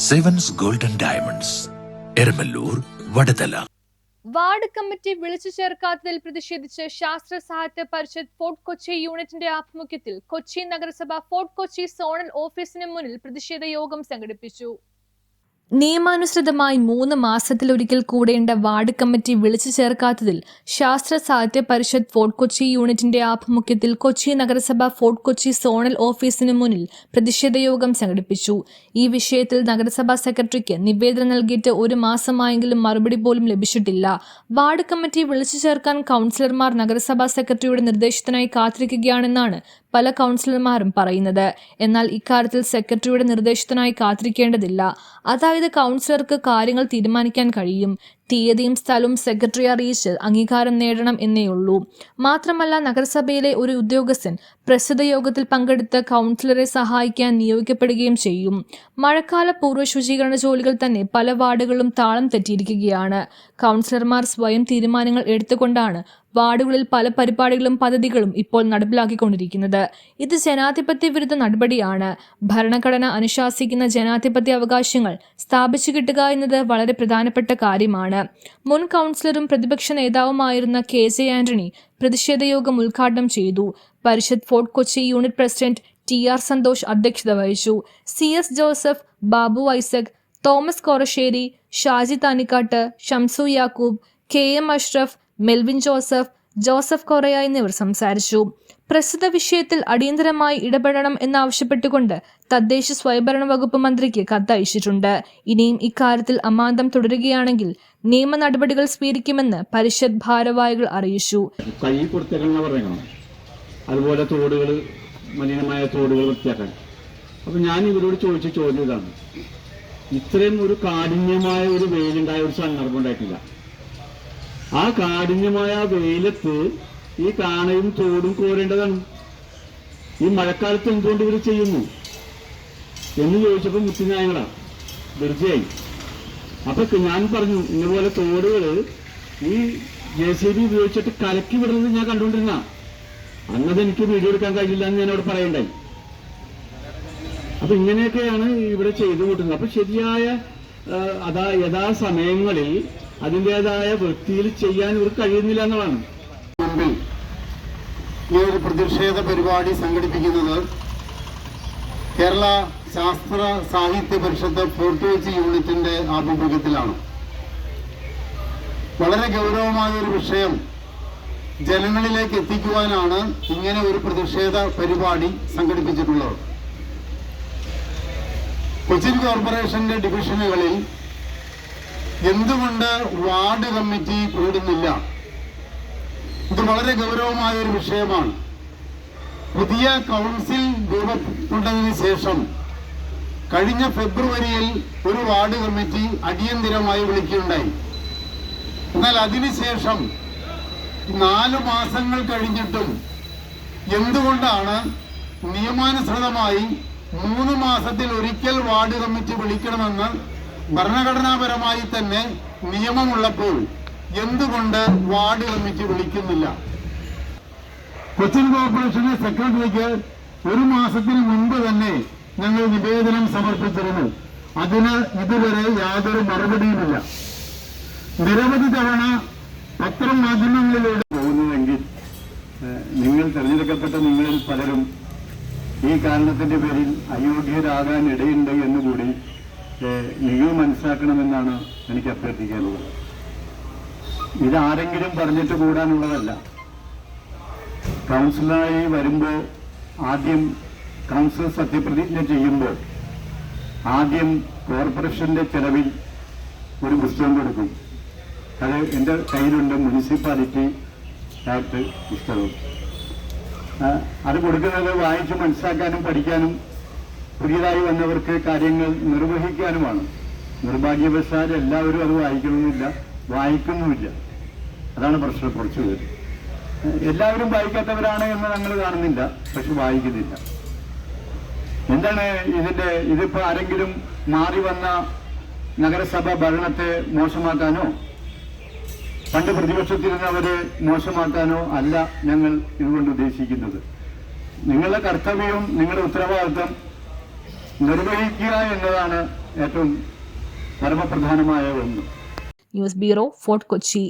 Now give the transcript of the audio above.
Sevens golden diamonds, Eramallur, Vadathala. Ward committee വിളിച്ചു ചേർക്കാത്തതിൽ പ്രതിഷേധിച്ച് ശാസ്ത്ര സാഹിത്യ പരിഷത്ത് ഫോർട്ട് കൊച്ചി യൂണിറ്റിന്റെ ആഭിമുഖ്യത്തിൽ കൊച്ചി നഗരസഭ ഫോർട്ട് കൊച്ചി സോണൽ ഓഫീസിന് മുന്നിൽ പ്രതിഷേധ യോഗം സംഘടിപ്പിച്ചു. നിയമാനുസൃതമായി 3 മാസത്തിലൊരിക്കൽ കൂടേണ്ട വാർഡ് കമ്മിറ്റി വിളിച്ചു ചേർക്കാത്തതിൽ ശാസ്ത്ര സാഹിത്യ പരിഷത്ത് ഫോർട്ട് കൊച്ചി യൂണിറ്റിന്റെ ആഭിമുഖ്യത്തിൽ കൊച്ചി നഗരസഭ ഫോർട്ട് കൊച്ചി സോണൽ ഓഫീസിന് മുന്നിൽ പ്രതിഷേധ യോഗം സംഘടിപ്പിച്ചു. ഈ വിഷയത്തിൽ നഗരസഭാ സെക്രട്ടറിക്ക് നിവേദനം നൽകിയിട്ട് 1 മാസമായെങ്കിലും മറുപടി പോലും ലഭിച്ചിട്ടില്ല. വാർഡ് കമ്മിറ്റി വിളിച്ചു ചേർക്കാൻ കൗൺസിലർമാർ നഗരസഭാ സെക്രട്ടറിയുടെ നിർദ്ദേശത്തിനായി കാത്തിരിക്കുകയാണെന്നാണ് പല കൗൺസിലർമാരും പറയുന്നത്. എന്നാൽ ഇക്കാര്യത്തിൽ സെക്രട്ടറിയുടെ നിർദ്ദേശത്തിനായി കാത്തിരിക്കേണ്ടതില്ല. അതായത് കൗൺസിലർക്ക് കാര്യങ്ങൾ തീരുമാനിക്കാൻ കഴിയും. തീയതിയും സ്ഥലവും സെക്രട്ടറി അറിയിച്ച് അംഗീകാരം നേടണം എന്നേയുള്ളൂ. മാത്രമല്ല, നഗരസഭയിലെ ഒരു ഉദ്യോഗസ്ഥൻ പ്രസ്തുത യോഗത്തിൽ പങ്കെടുത്ത് കൗൺസിലറെ സഹായിക്കാൻ നിയോഗിക്കപ്പെടുകയും ചെയ്യും. മഴക്കാല പൂർവ്വ ശുചീകരണ ജോലികൾ തന്നെ പല വാർഡുകളിലും താളം തെറ്റിയിരിക്കുകയാണ്. കൗൺസിലർമാർ സ്വയം തീരുമാനങ്ങൾ എടുത്തുകൊണ്ടാണ് വാർഡുകളിൽ പല പരിപാടികളും പദ്ധതികളും ഇപ്പോൾ നടപ്പിലാക്കിക്കൊണ്ടിരിക്കുന്നത്. ഇത് ജനാധിപത്യ വിരുദ്ധ നടപടിയാണ്. ഭരണഘടന അനുശാസിക്കുന്ന ജനാധിപത്യ അവകാശങ്ങൾ സ്ഥാപിച്ചു കിട്ടുക എന്നത് വളരെ പ്രധാനപ്പെട്ട കാര്യമാണ്. മുൻ കൗൺസിലറും പ്രതിപക്ഷ നേതാവുമായിരുന്ന KJ ആന്റണി പ്രതിഷേധ യോഗം ഉദ്ഘാടനം ചെയ്തു. Parishad Fort Kochi unit president TR Santhosh അധ്യക്ഷത വഹിച്ചു. CS Joseph, Babu Isaac, Thomas Korassery, Shaji Thanikkattu, Shamsu Yakub, KM Ashraf, Melvin Joseph, Joseph Koraya എന്നിവർ സംസാരിച്ചു. പ്രസ്തുത വിഷയത്തിൽ അടിയന്തരമായി ഇടപെടണം എന്നാവശ്യപ്പെട്ടുകൊണ്ട് തദ്ദേശ സ്വയംഭരണ വകുപ്പ് മന്ത്രിക്ക് കത്തയച്ചിട്ടുണ്ട്. ഇനിയും ഇക്കാര്യത്തിൽ അമാന്തം തുടരുകയാണെങ്കിൽ നിയമ നടപടികൾ സ്വീകരിക്കുമെന്ന് പരിഷത്ത് ഭാരവാഹികൾ അറിയിച്ചു. അതുപോലെ തോടുകൾ, മലിനമായ തോടുകൾ വൃത്തിയാക്കാൻ. അപ്പൊ ഞാൻ ഇവരോട് ചോദിച്ച ചോദ്യം ഇതാണ്: ഇത്രയും ഒരു കാഠിന്യമായ ഒരു വെയിലുണ്ടായ ഒരു സന്ദർഭം ഉണ്ടായിട്ടില്ല. ആ കാഠിന്യമായ വെയിലത്ത് ഈ കാണയും തോടും കോരേണ്ടതാണ്. ഈ മഴക്കാലത്ത് എന്തുകൊണ്ട് ഇവർ ചെയ്യുന്നു എന്ന് ചോദിച്ചപ്പോൾ മുത്തിനായങ്ങളാ തീർച്ചയായി. അപ്പൊ ഞാൻ പറഞ്ഞു, ഇതുപോലെ തോടുകൾ ഈ JCB ഉപയോഗിച്ചിട്ട് കലക്കി വിടുന്നത് ഞാൻ കണ്ടുകൊണ്ടിരുന്ന. അന്നത് എനിക്ക് വീഡിയോ എടുക്കാൻ കഴിയില്ല എന്ന് ഞാൻ അവിടെ പറയണ്ടായി. അപ്പൊ ഇങ്ങനെയൊക്കെയാണ് ഇവിടെ ചെയ്തു കൂട്ടുന്നത്. അപ്പൊ ശരിയായ യഥാസമയങ്ങളിൽ അതിൻ്റെതായ വൃത്തിയിൽ ചെയ്യാൻ ഇവർക്ക് കഴിയുന്നില്ല എന്നതാണ്. മുൻപിൽ ഈ ഒരു പ്രതിഷേധ പരിപാടി സംഘടിപ്പിക്കുന്നത് കേരള ശാസ്ത്ര സാഹിത്യ പരിഷത്ത് ഫോർട്ട് കൊച്ചി യൂണിറ്റിന്റെ ആഭിമുഖ്യത്തിലാണ്. വളരെ ഗൗരവമായ ഒരു വിഷയം ജനങ്ങളിലേക്ക് എത്തിക്കുവാനാണ് ഇങ്ങനെ ഒരു പ്രതിഷേധ പരിപാടി സംഘടിപ്പിച്ചിട്ടുള്ളത്. കൊച്ചിൻ കോർപ്പറേഷന്റെ ഡിവിഷനുകളിൽ എന്തുകൊണ്ട് വാർഡ് കമ്മിറ്റി കൂടുന്നില്ല? ഇത് വളരെ ഗൗരവമായ ഒരു വിഷയമാണ്. പുതിയ കൗൺസിൽ രൂപപ്പെട്ടതിന് ശേഷം കഴിഞ്ഞ ഫെബ്രുവരിയിൽ ഒരു വാർഡ് കമ്മിറ്റി അടിയന്തിരമായി വിളിക്കുകയുണ്ടായി. എന്നാൽ അതിനുശേഷം 4 മാസങ്ങൾ കഴിഞ്ഞിട്ടും എന്തുകൊണ്ടാണ് നിയമാനുസൃതമായി 3 മാസത്തിൽ ഒരിക്കൽ വാർഡ് കമ്മിറ്റി വിളിക്കണമെന്ന് ഭരണഘടനാപരമായി തന്നെ നിയമമുള്ളപ്പോൾ എന്തുകൊണ്ട് വാർഡ് കമ്മിറ്റി വിളിക്കുന്നില്ല? കൊച്ചിൻ കോർപ്പറേഷന്റെ സെക്രട്ടറിക്ക് 1 മാസത്തിന് മുൻപ് തന്നെ ഞങ്ങൾ നിവേദനം സമർപ്പിച്ചിരുന്നു. അതിന് ഇതുവരെ യാതൊരു മറുപടിയുമില്ല. നിരവധി തവണ പത്രമാധ്യമങ്ങളിലൂടെ പോകുന്നതെങ്കിൽ നിങ്ങൾ തെരഞ്ഞെടുക്കപ്പെട്ട നിങ്ങളിൽ പലരും ഈ കാരണത്തിന്റെ പേരിൽ അയോഗ്യരാകാൻ ഇടയുണ്ട് എന്നുകൂടി നിങ്ങൾ മനസ്സിലാക്കണമെന്നാണ് എനിക്ക് അഭ്യർത്ഥിക്കാനുള്ളത്. ഇതാരെങ്കിലും പറഞ്ഞിട്ട് കൂടാനുള്ളതല്ല. കൗൺസിലറായി വരുമ്പോൾ ആദ്യം കൗൺസിലർ സത്യപ്രതിജ്ഞ ചെയ്യുമ്പോൾ ആദ്യം കോർപ്പറേഷന്റെ ചെലവിൽ ഒരു പുസ്തകം കൊടുക്കും. അത് എൻ്റെ കയ്യിലുണ്ട്, മുനിസിപ്പാലിറ്റി ആക്ട് പുസ്തകം. അത് കൊടുക്കുന്നത് വായിച്ച് മനസ്സിലാക്കാനും പഠിക്കാനും പുതിയതായി വന്നവർക്ക് കാര്യങ്ങൾ നിർവഹിക്കാനുമാണ്. നിർഭാഗ്യവശാൽ എല്ലാവരും അത് വായിക്കണമെന്നില്ല, വായിക്കുന്നുമില്ല. അതാണ് പ്രശ്നം. കുറച്ച് പേര് എല്ലാവരും വായിക്കാത്തവരാണ് എന്ന് ഞങ്ങൾ കാണുന്നില്ല, പക്ഷെ വായിക്കുന്നില്ല. എന്താണ് ഇതിപ്പോ ആരെങ്കിലും മാറി വന്ന നഗരസഭ ഭരണത്തെ മോശമാക്കാനോ പണ്ട് പ്രതിപക്ഷത്തിരുന്നവരെ മോശമാക്കാനോ അല്ല ഞങ്ങൾ ഇതുകൊണ്ട് ഉദ്ദേശിക്കുന്നത്. നിങ്ങളുടെ കർത്തവ്യവും നിങ്ങളുടെ ഉത്തരവാദിത്വം നിർവഹിക്കുക എന്നതാണ് ഏറ്റവും പരമപ്രധാനമായ ഒന്ന്. News bureau, fort Kochi.